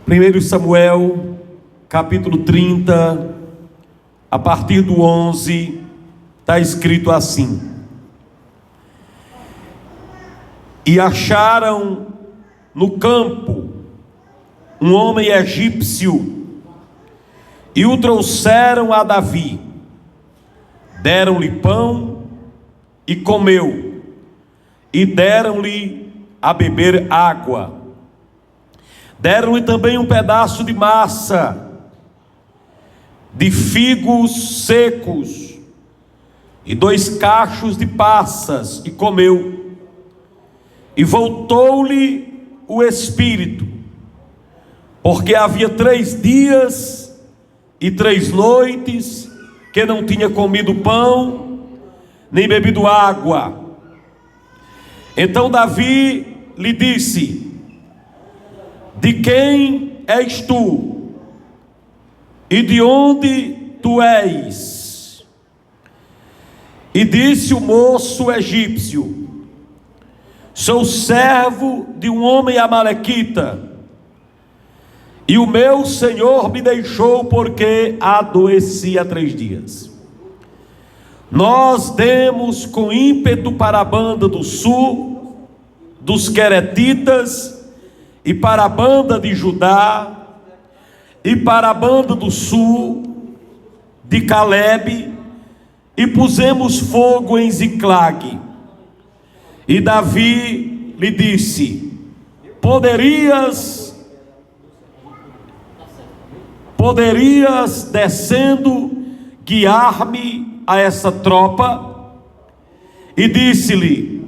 1 Samuel, capítulo 30, a partir do 11, está escrito assim: E acharam no campo um homem egípcio, e o trouxeram a Davi. Deram-lhe pão e comeu, e deram-lhe a beber água. Deram-lhe também um pedaço de massa, de figos secos, e 2 cachos de passas, e comeu. E voltou-lhe o espírito, porque havia 3 dias e 3 noites que não tinha comido pão, nem bebido água. Então Davi lhe disse: De quem és tu? E de onde tu és? E disse o moço egípcio: Sou servo de um homem amalequita, e o meu senhor me deixou porque adoeci há 3 dias. Nós demos com ímpeto para a banda do sul, dos Queretitas, e para a banda de Judá, e para a banda do sul, de Calebe, e pusemos fogo em Ziclague. E Davi lhe disse: Poderias descendo guiar-me a essa tropa? E disse-lhe: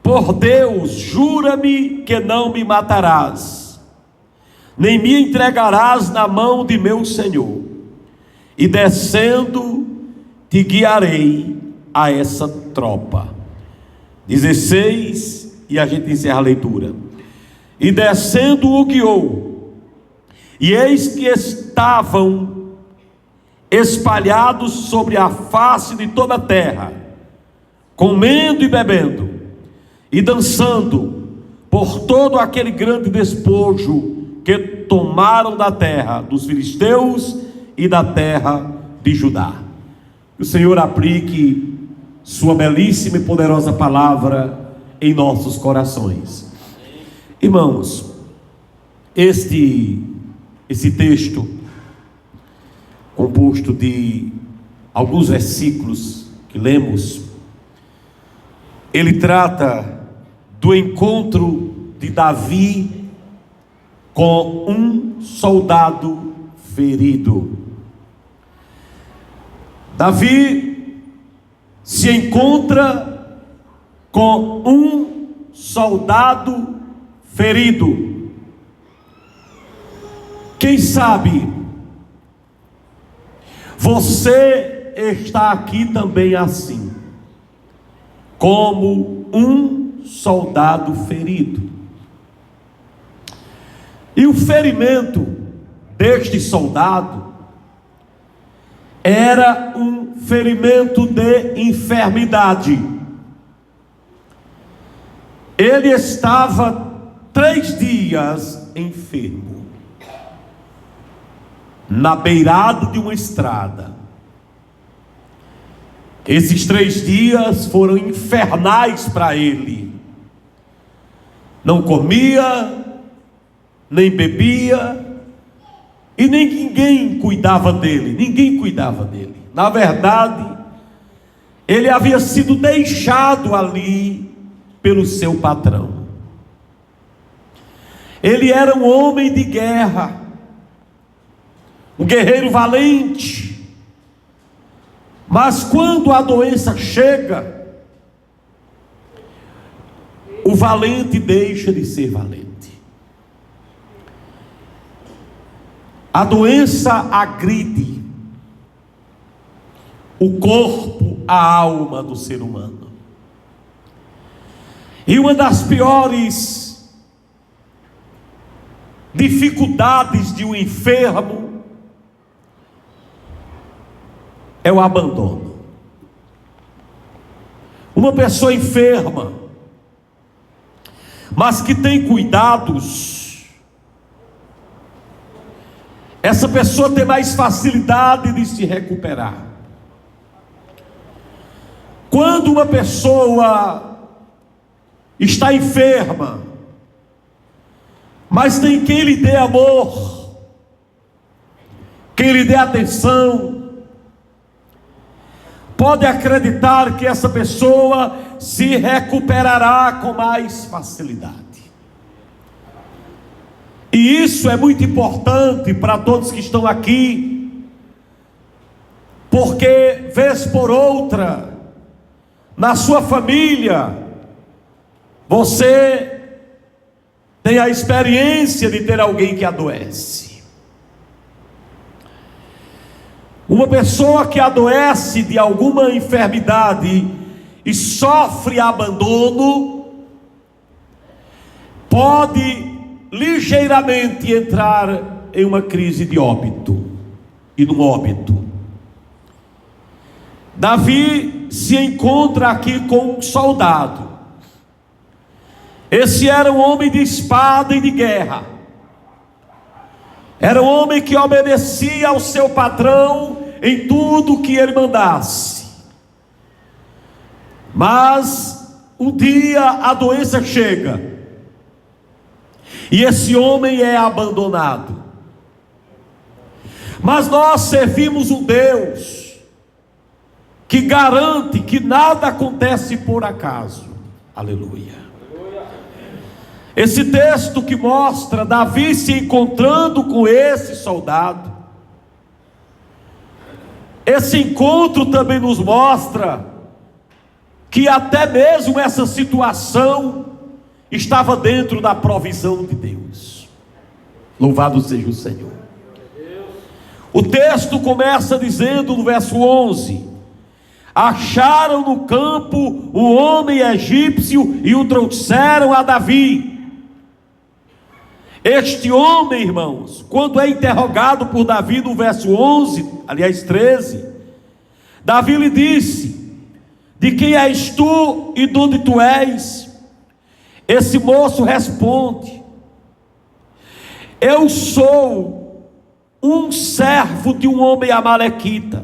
Por Deus, jura-me que não me matarás, nem me entregarás na mão de meu senhor, e descendo te guiarei a essa tropa. 16, e a gente encerra a leitura. E descendo o guiou, e eis que estavam espalhados sobre a face de toda a terra, comendo e bebendo, e dançando por todo aquele grande despojo que tomaram da terra dos filisteus e da terra de Judá. Que o Senhor aplique sua belíssima e poderosa palavra em nossos corações. Irmãos, esse texto, composto de alguns versículos que lemos, ele trata do encontro de Davi com um soldado ferido. Davi se encontra com um soldado ferido. Quem sabe você está aqui também assim, como um soldado ferido. E o ferimento deste soldado era um ferimento de enfermidade. Ele estava 3 dias enfermo, na beirada de uma estrada. Esses 3 dias foram infernais para ele. Não comia, nem bebia, e nem ninguém cuidava dele. Na verdade, ele havia sido deixado ali pelo seu patrão. Ele era um homem de guerra, um guerreiro valente, mas quando a doença chega, o valente deixa de ser valente. A doença agride o corpo, a alma do ser humano. E uma das piores dificuldades de um enfermo é o abandono. Uma pessoa enferma, mas que tem cuidados, essa pessoa tem mais facilidade de se recuperar. Quando uma pessoa está enferma, mas tem quem lhe dê amor, quem lhe dê atenção, pode acreditar que essa pessoa se recuperará com mais facilidade. E isso é muito importante para todos que estão aqui, porque vez por outra, na sua família, você tem a experiência de ter alguém que adoece. Uma pessoa que adoece de alguma enfermidade e sofre abandono, pode ligeiramente entrar em uma crise de óbito e no óbito. Davi se encontra aqui com um soldado. Esse era um homem de espada e de guerra. Era um homem que obedecia ao seu patrão em tudo que ele mandasse. Mas um dia a doença chega e esse homem é abandonado. Mas nós servimos um Deus que garante que nada acontece por acaso. Aleluia. Esse texto que mostra Davi se encontrando com esse soldado, esse encontro também nos mostra que até mesmo essa situação estava dentro da provisão de Deus. Louvado seja o Senhor. O texto começa dizendo no verso 11: acharam no campo um homem egípcio e o trouxeram a Davi. Este homem, irmãos, quando é interrogado por Davi no verso 11, aliás 13, Davi lhe disse: de quem és tu e de onde tu és? Esse moço responde: eu sou um servo de um homem amalequita.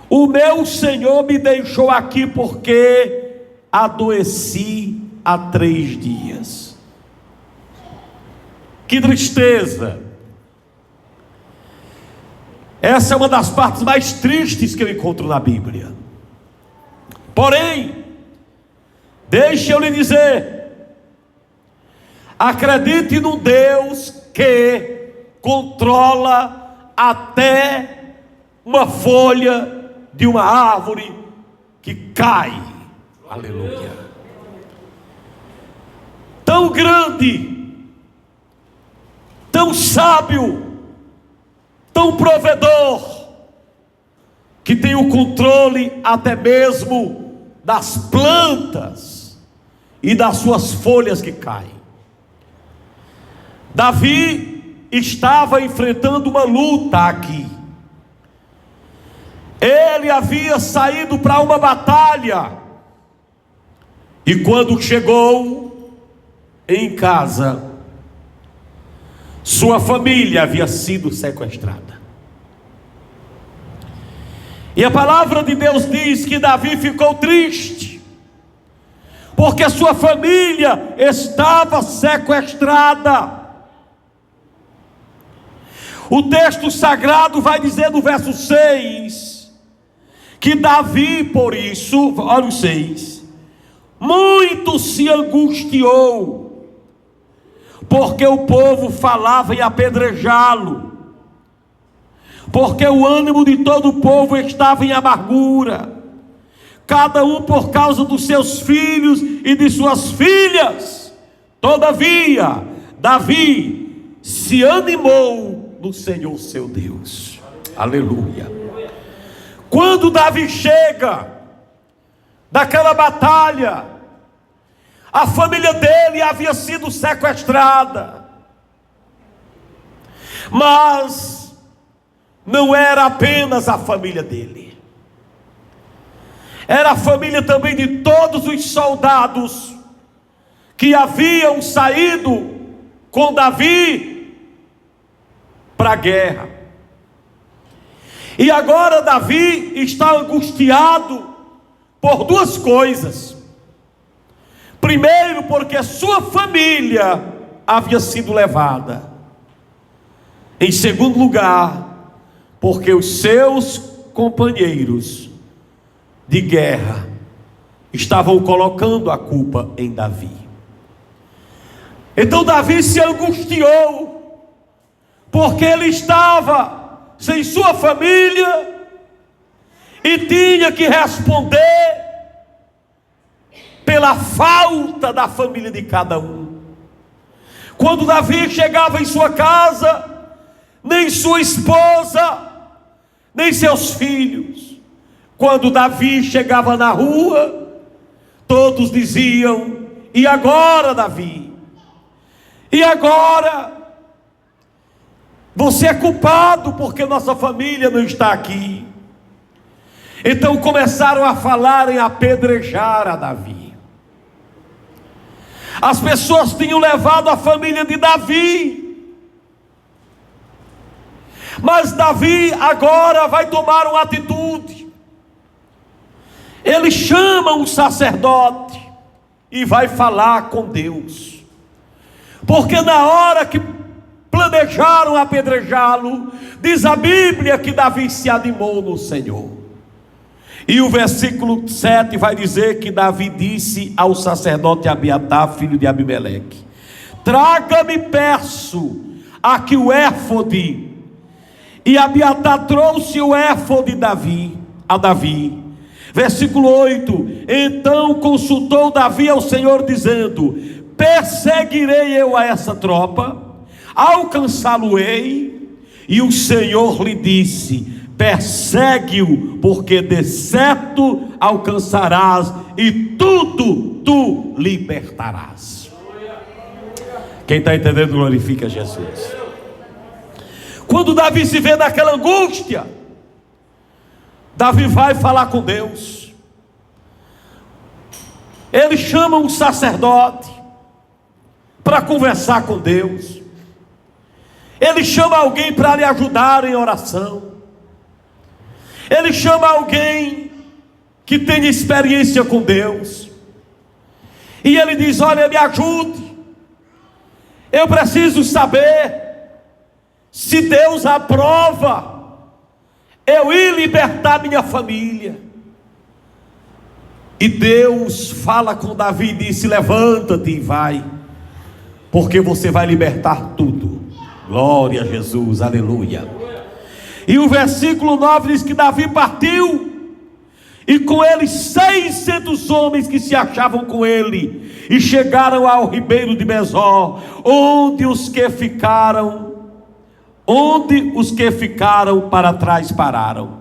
O meu Senhor me deixou aqui porque adoeci há 3 dias. Que tristeza! Essa é uma das partes mais tristes que eu encontro na Bíblia. Porém, deixe eu lhe dizer, acredite no Deus que controla até uma folha de uma árvore que cai. Aleluia. Tão grande, tão sábio, tão provedor, que tem o controle até mesmo das plantas e das suas folhas que caem. Davi estava enfrentando uma luta aqui. Ele havia saído para uma batalha, e quando chegou em casa, sua família havia sido sequestrada. E a palavra de Deus diz que Davi ficou triste, porque sua família estava sequestrada. O texto sagrado vai dizer no verso 6, que Davi, por isso, olha o 6, muito se angustiou, porque o povo falava em apedrejá-lo, porque o ânimo de todo o povo estava em amargura, cada um por causa dos seus filhos e de suas filhas. Todavia, Davi se animou no Senhor seu Deus. Aleluia. Quando Davi chega daquela batalha, a família dele havia sido sequestrada, mas não era apenas a família dele, era a família também de todos os soldados que haviam saído com Davi para a guerra. E agora Davi está angustiado por duas coisas. Primeiro, porque sua família havia sido levada. Em segundo lugar, porque os seus companheiros de guerra estavam colocando a culpa em Davi. Então Davi se angustiou, porque ele estava sem sua família e tinha que responder pela falta da família de cada um. Quando Davi chegava em sua casa, nem sua esposa, nem seus filhos. Quando Davi chegava na rua, todos diziam: e agora, Davi? E agora? Você é culpado porque nossa família não está aqui. Então começaram a falar em apedrejar a Davi. As pessoas tinham levado a família de Davi, mas Davi agora vai tomar uma atitude. Ele chama um sacerdote e vai falar com Deus, porque na hora que planejaram apedrejá-lo, diz a Bíblia que Davi se animou no Senhor. E o versículo 7 vai dizer que Davi disse ao sacerdote Abiatar, filho de Abimeleque: traga-me, peço, aqui o éfode. E Abiatar trouxe o éfode a Davi. Versículo 8: então consultou Davi ao Senhor, dizendo: perseguirei eu a essa tropa, alcançá-lo-ei? E o Senhor lhe disse: persegue-o, porque de certo alcançarás e tudo tu libertarás. Quem está entendendo, glorifica Jesus. Quando Davi se vê naquela angústia, Davi vai falar com Deus. Ele chama um sacerdote para conversar com Deus. Ele chama alguém para lhe ajudar em oração. Ele chama alguém que tenha experiência com Deus. E ele diz: olha, me ajude. Eu preciso saber se Deus aprova eu ir libertar minha família. E Deus fala com Davi e disse: levanta-te e vai, porque você vai libertar tudo. Glória a Jesus, aleluia. E o versículo 9 diz que Davi partiu, e com ele 600 homens que se achavam com ele, e chegaram ao ribeiro de Besor, onde os que ficaram para trás pararam.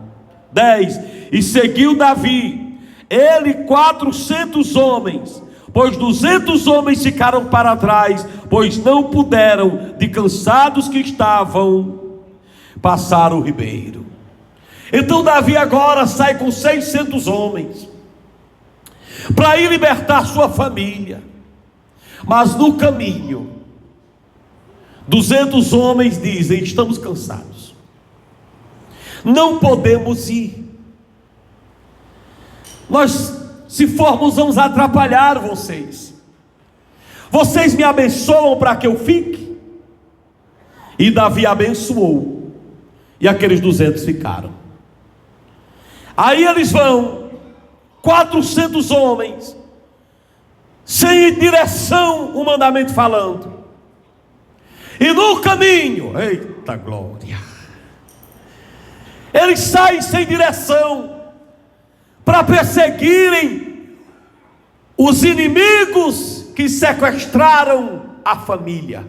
10. E seguiu Davi, ele 400 homens, pois 200 homens ficaram para trás, pois não puderam, de cansados que estavam, passar o ribeiro. Então Davi agora sai com 600 homens para ir libertar sua família. Mas no caminho, 200 homens dizem: estamos cansados, não podemos ir. Nós, se formos, vamos atrapalhar vocês. Vocês me abençoam para que eu fique? E Davi abençoou, e aqueles 200 ficaram. Aí eles vão, 400 homens, sem direção humanamente falando. E no caminho, eita glória, eles saem sem direção para perseguirem os inimigos que sequestraram a família.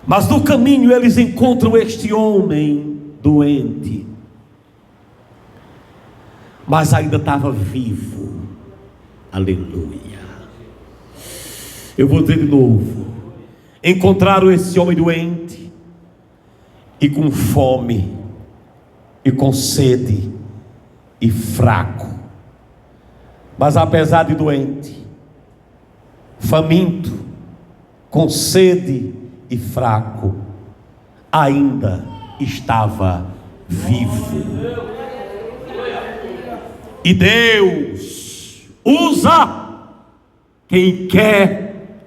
Mas no caminho eles encontram este homem doente, mas ainda estava vivo. Aleluia. Eu vou dizer de novo: encontraram esse homem doente, e com fome, e com sede, e fraco. Mas apesar de doente, faminto, com sede e fraco, ainda estava vivo. E Deus usa quem quer,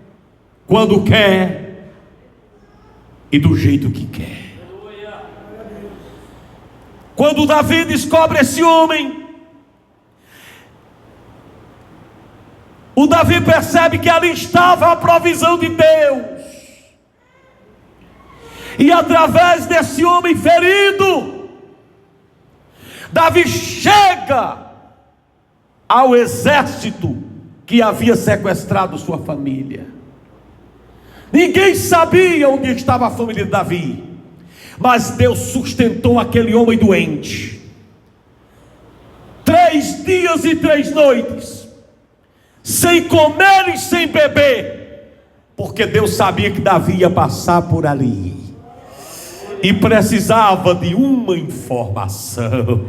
quando quer e do jeito que quer. Quando Davi descobre esse homem, o Davi percebe que ali estava a provisão de Deus. E através desse homem ferido, Davi chega ao exército que havia sequestrado sua família. Ninguém sabia onde estava a família de Davi, mas Deus sustentou aquele homem doente. 3 dias e 3 noites, sem comer e sem beber, porque Deus sabia que Davi ia passar por ali e precisava de uma informação.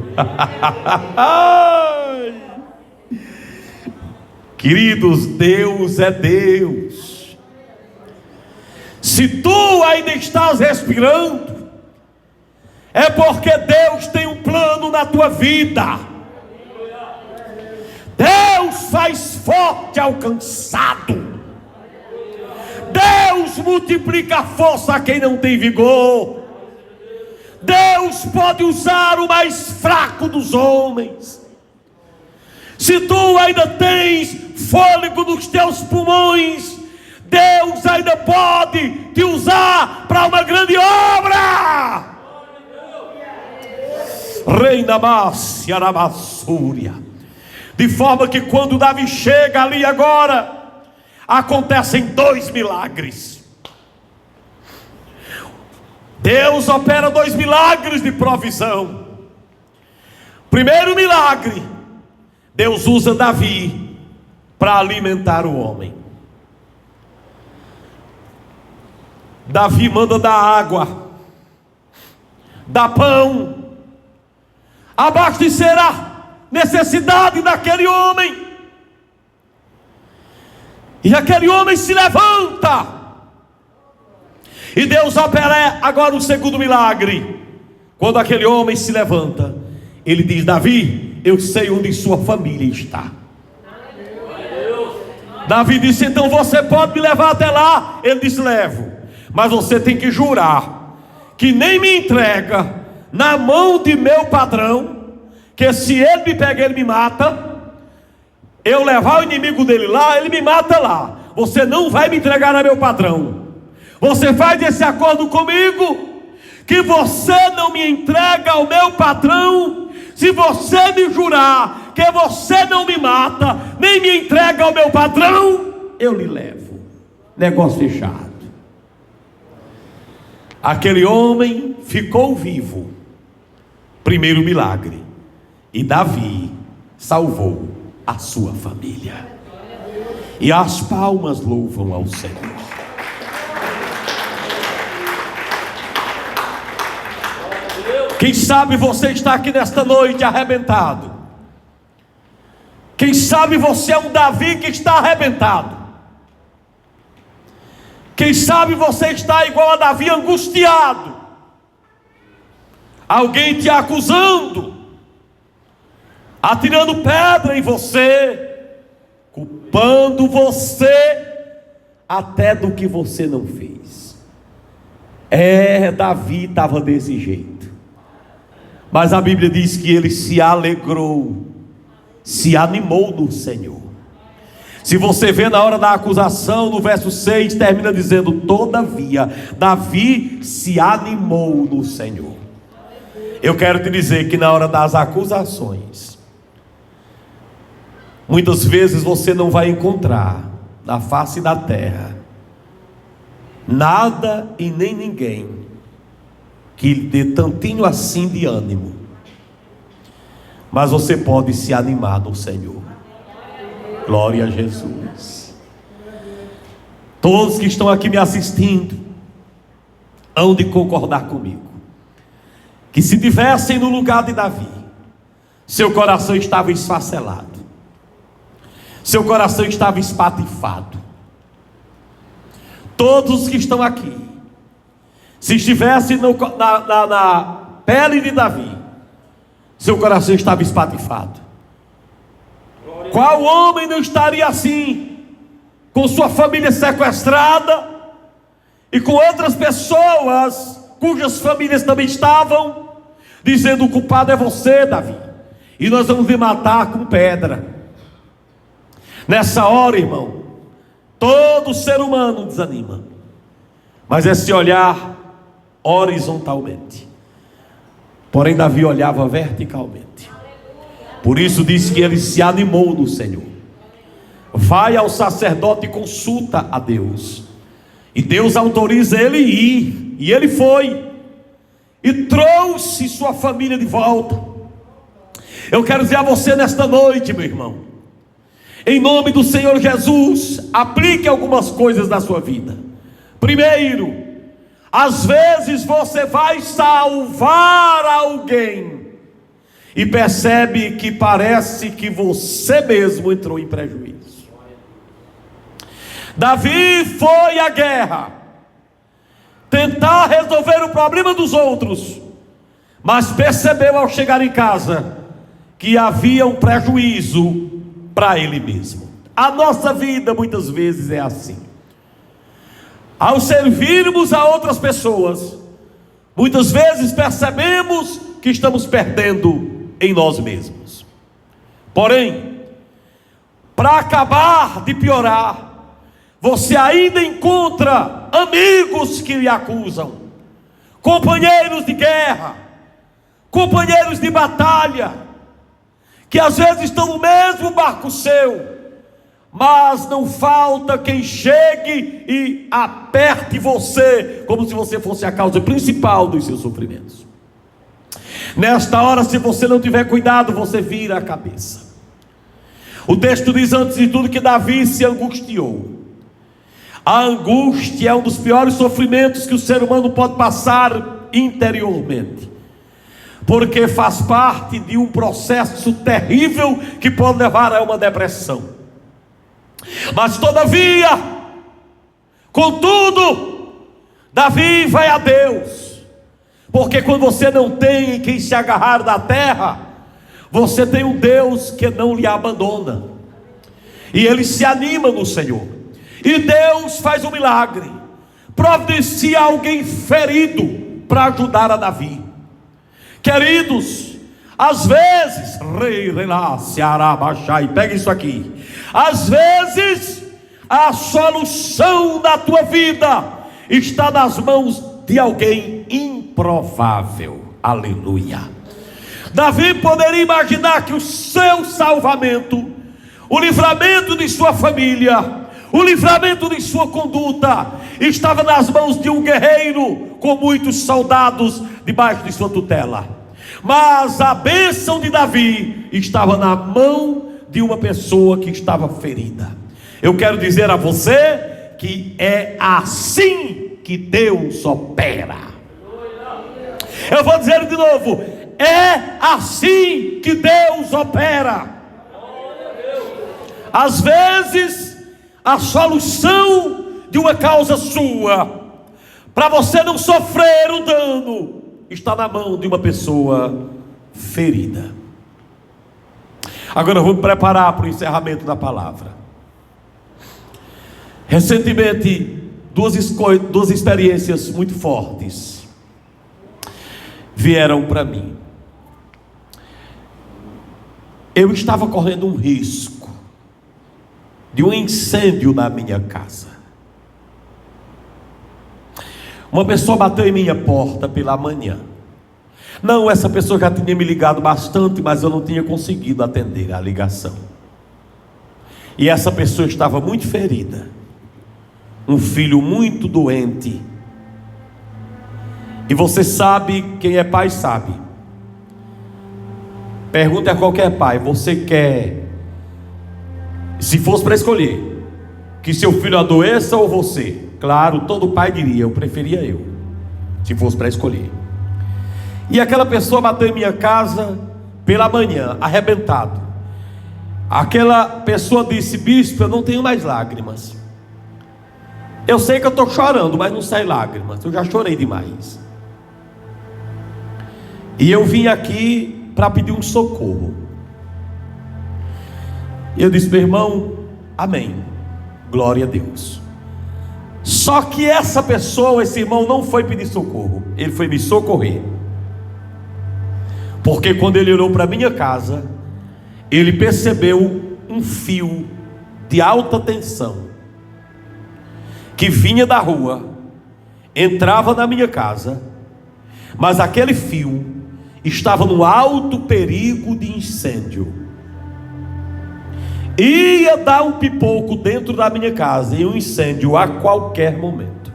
Queridos, Deus é Deus. Se tu ainda estás respirando, é porque Deus tem um plano na tua vida. Deus faz forte ao cansado. Deus multiplica a força a quem não tem vigor. Deus pode usar o mais fraco dos homens. Se tu ainda tens fôlego nos teus pulmões, Deus ainda pode te usar para uma grande obra. Reina Márcia na Massúria. De forma que quando Davi chega ali agora, acontecem 2 milagres. Deus opera 2 milagres de provisão. Primeiro milagre, Deus usa Davi para alimentar o homem. Davi manda dar água, dar pão, abastecer a necessidade daquele homem. E aquele homem se levanta. E Deus opera agora o segundo milagre. Quando aquele homem se levanta, ele diz: Davi, eu sei onde sua família está. Davi disse: então você pode me levar até lá? Ele disse: levo, mas você tem que jurar que nem me entrega na mão de meu patrão, que se ele me pega, ele me mata. Eu levar o inimigo dele lá, ele me mata lá. Você não vai me entregar a meu patrão. Você faz esse acordo comigo, que você não me entrega ao meu patrão, se você me jurar que você não me mata, nem me entrega ao meu patrão, eu lhe levo. Negócio fechado. Aquele homem ficou vivo. Primeiro milagre. E Davi salvou a sua família. E as palmas louvam ao Senhor. Quem sabe você está aqui nesta noite arrebentado. Quem sabe você é um Davi que está arrebentado. Quem sabe você está igual a Davi, angustiado. Alguém te acusando, atirando pedra em você, culpando você até do que você não fez. Davi estava desse jeito. Mas a Bíblia diz que ele se alegrou, se animou no Senhor. Se você vê na hora da acusação, no verso 6, termina dizendo: todavia, Davi se animou no Senhor. Eu quero te dizer que na hora das acusações, muitas vezes você não vai encontrar na face da terra nada e nem ninguém que lhe dê tantinho assim de ânimo. Mas você pode se animar no Senhor. Glória a Jesus. Todos que estão aqui me assistindo hão de concordar comigo, que se tivessem no lugar de Davi, seu coração estava esfacelado, seu coração estava espatifado. Todos que estão aqui se estivesse na pele de Davi, seu coração estava espatifado. Qual homem não estaria assim, com sua família sequestrada e com outras pessoas cujas famílias também estavam, dizendo: o culpado é você, Davi, e nós vamos lhe matar com pedra. Nessa hora, irmão, todo ser humano desanima, mas é se olhar horizontalmente. Porém Davi olhava verticalmente. Por isso diz que ele se animou no Senhor. Vai ao sacerdote e consulta a Deus, e Deus autoriza ele ir. E ele foi e trouxe sua família de volta. Eu quero dizer a você nesta noite, meu irmão, em nome do Senhor Jesus, aplique algumas coisas na sua vida. Primeiro, às vezes você vai salvar alguém e percebe que parece que você mesmo entrou em prejuízo. Davi foi à guerra tentar resolver o problema dos outros, mas percebeu ao chegar em casa que havia um prejuízo para ele mesmo. A nossa vida muitas vezes é assim. Ao servirmos a outras pessoas, muitas vezes percebemos que estamos perdendo em nós mesmos. Porém, para acabar de piorar, você ainda encontra amigos que lhe acusam, companheiros de guerra, companheiros de batalha, que às vezes estão no mesmo barco seu, mas não falta quem chegue e aperte você, como se você fosse a causa principal dos seus sofrimentos. Nesta hora, se você não tiver cuidado, você vira a cabeça. O texto diz antes de tudo que Davi se angustiou. A angústia é um dos piores sofrimentos que o ser humano pode passar interiormente, porque faz parte de um processo terrível que pode levar a uma depressão. Mas todavia, contudo, Davi vai a Deus, porque quando você não tem em quem se agarrar da terra, você tem um Deus que não lhe abandona, e ele se anima no Senhor. E Deus faz um milagre, providencia alguém ferido para ajudar a Davi. Queridos, às vezes, pega isso aqui, às vezes a solução da tua vida está nas mãos de alguém improvável. Aleluia. Davi poderia imaginar que o seu salvamento, o livramento de sua família, o livramento de sua conduta estava nas mãos de um guerreiro com muitos soldados debaixo de sua tutela. Mas a bênção de Davi estava na mão de uma pessoa que estava ferida. Eu quero dizer a você que é assim que Deus opera. Eu vou dizer de novo: é assim que Deus opera. Às vezes a solução de uma causa sua, para você não sofrer o dano, está na mão de uma pessoa ferida. Agora vamos preparar para o encerramento da palavra. Recentemente, duas experiências muito fortes vieram para mim. Eu estava correndo um risco de um incêndio na minha casa. Uma pessoa bateu em minha porta pela manhã. Não, essa pessoa já tinha me ligado bastante, mas eu não tinha conseguido atender a ligação. E essa pessoa estava muito ferida, um filho muito doente. E você sabe, quem é pai sabe. Pergunta a qualquer pai: você quer, se fosse para escolher, que seu filho adoeça ou você? Claro, todo pai diria: eu preferia eu, se fosse para escolher. E aquela pessoa bateu em minha casa pela manhã, arrebentado. Aquela pessoa disse: bispo, eu não tenho mais lágrimas. Eu sei que eu estou chorando, mas não sai lágrimas. Eu já chorei demais. E eu vim aqui para pedir um socorro. E eu disse: meu irmão, amém, glória a Deus. Só que essa pessoa, esse irmão, não foi pedir socorro, ele foi me socorrer. Porque quando ele olhou para minha casa, ele percebeu um fio de alta tensão que vinha da rua, entrava na minha casa, mas aquele fio estava no alto perigo de incêndio. Ia dar um pipoco dentro da minha casa e um incêndio a qualquer momento.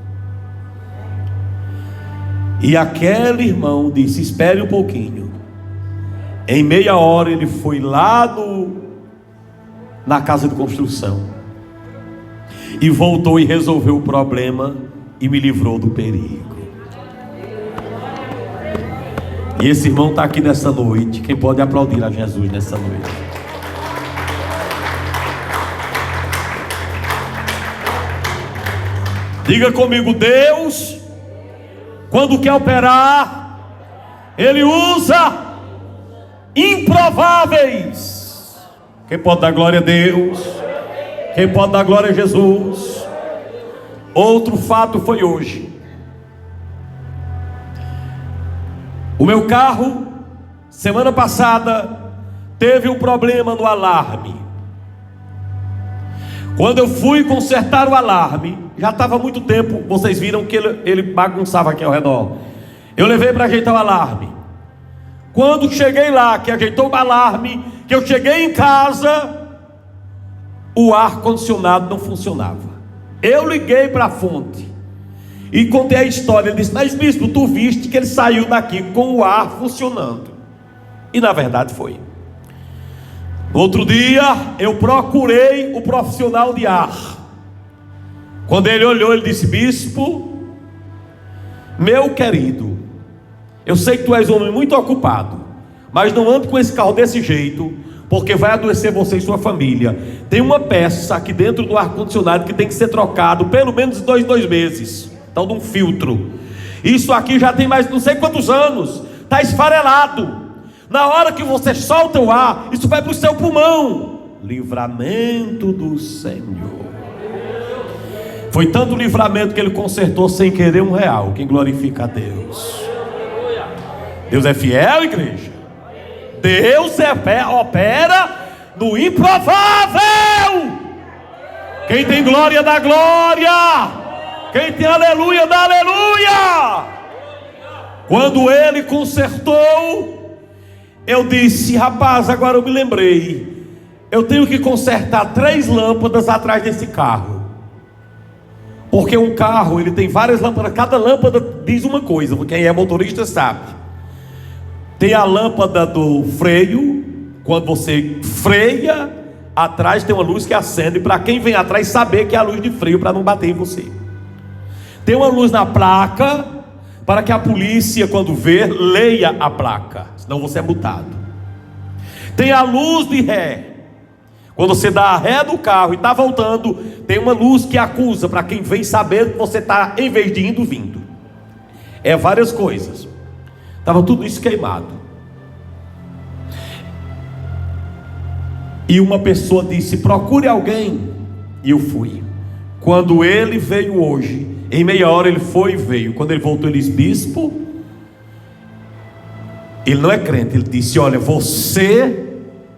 E aquele irmão disse: espere um pouquinho. Em meia hora ele foi lá na casa de construção e voltou e resolveu o problema e me livrou do perigo. E esse irmão está aqui nessa noite. Quem pode aplaudir a Jesus nessa noite? Diga comigo: Deus, quando quer operar, Ele usa improváveis. Quem pode dar glória a Deus? Quem pode dar glória a Jesus? Outro fato foi hoje. O meu carro, semana passada, teve um problema no alarme. Quando eu fui consertar o alarme, já estava há muito tempo, vocês viram que ele bagunçava aqui ao redor. Eu levei para ajeitar o alarme. Quando cheguei lá, que ajeitou o alarme, que eu cheguei em casa, o ar-condicionado não funcionava. Eu liguei para a fonte e contei a história. Ele disse: mas bispo, tu viste que ele saiu daqui com o ar funcionando. E na verdade foi. No outro dia, eu procurei o profissional de ar. Quando ele olhou, ele disse: bispo, meu querido, eu sei que tu és um homem muito ocupado, mas não ande com esse carro desse jeito, porque vai adoecer você e sua família. Tem uma peça aqui dentro do ar-condicionado que tem que ser trocado pelo menos dois meses. Então, de um filtro. Isso aqui já tem mais não sei quantos anos, está esfarelado. Na hora que você solta o ar, isso vai para o seu pulmão. Livramento do Senhor. Foi tanto livramento que ele consertou sem querer R$1. Quem glorifica a Deus? Deus é fiel, igreja. Deus opera no improvável. Quem tem glória dá glória. Quem tem aleluia dá aleluia. Quando ele consertou, eu disse: rapaz, agora eu me lembrei, eu tenho que consertar 3 lâmpadas atrás desse carro. Porque um carro, ele tem várias lâmpadas, cada lâmpada diz uma coisa, quem é motorista sabe. Tem a lâmpada do freio, quando você freia, atrás tem uma luz que acende para quem vem atrás saber que é a luz de freio, para não bater em você. Tem uma luz na placa, para que a polícia, quando ver, leia a placa, senão você é multado. Tem a luz de ré. Quando você dá a ré do carro e está voltando, tem uma luz que acusa, para quem vem saber que você está, em vez de indo, vindo. É várias coisas. Estava tudo isso queimado. E uma pessoa disse: procure alguém. E eu fui. Quando ele veio hoje, em meia hora ele foi e veio. Quando ele voltou, ele disse: bispo, ele não é crente. Ele disse: olha, você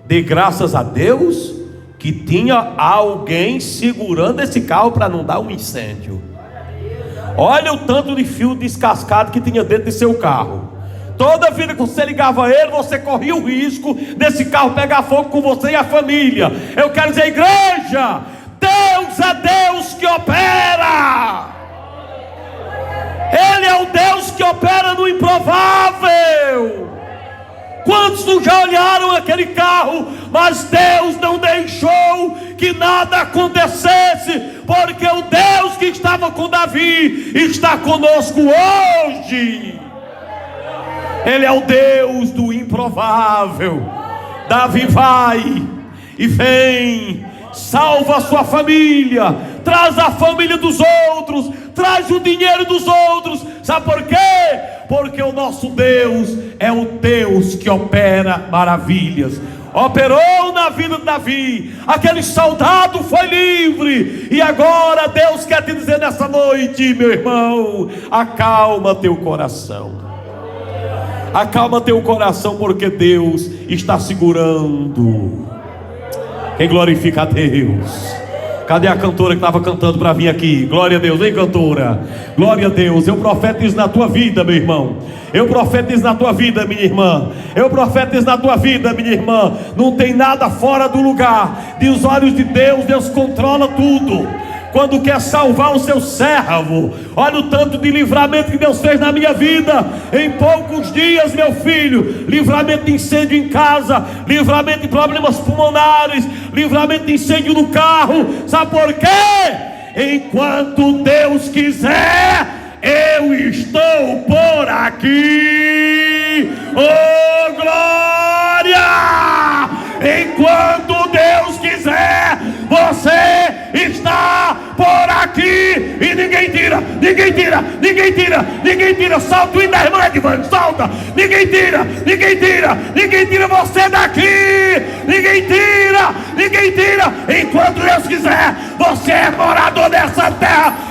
dê graças a Deus que tinha alguém segurando esse carro para não dar um incêndio. Olha o tanto de fio descascado que tinha dentro de seu carro. Toda vida que você ligava a ele, você corria o risco desse carro pegar fogo com você e a família. Eu quero dizer, igreja, Deus é Deus que opera. Ele é o Deus que opera no improvável. Quantos já olharam aquele carro, mas Deus não deixou que nada acontecesse, porque o Deus que estava com Davi está conosco hoje. Ele é o Deus do improvável. Davi vai e vem, salva a sua família, traz a família dos outros, traz o dinheiro dos outros. Sabe por quê? Porque o nosso Deus é o Deus que opera maravilhas. Operou na vida de Davi, aquele soldado foi livre, e agora Deus quer te dizer nessa noite, meu irmão, acalma teu coração, acalma teu coração, porque Deus está segurando. Quem glorifica a Deus? Cadê a cantora que estava cantando para vir aqui? Glória a Deus, hein, cantora? Glória a Deus. Eu profetizo na tua vida, meu irmão. Eu profetizo na tua vida, minha irmã. Eu profetizo na tua vida, minha irmã. Não tem nada fora do lugar. Dos olhos de Deus, Deus controla tudo. Quando quer salvar o seu servo, olha o tanto de livramento que Deus fez na minha vida. Em poucos dias, meu filho, livramento de incêndio em casa, livramento de problemas pulmonares, livramento de incêndio no carro. Sabe por quê? Enquanto Deus quiser, eu estou por aqui. Oh, glória! Enquanto Deus quiser, você está por aqui, e ninguém tira, ninguém tira, ninguém tira, ninguém tira. Solta o hino da irmã Edvan, solta. Ninguém tira, ninguém tira, ninguém tira você daqui. Ninguém tira, ninguém tira. Enquanto Deus quiser, você é morador dessa terra.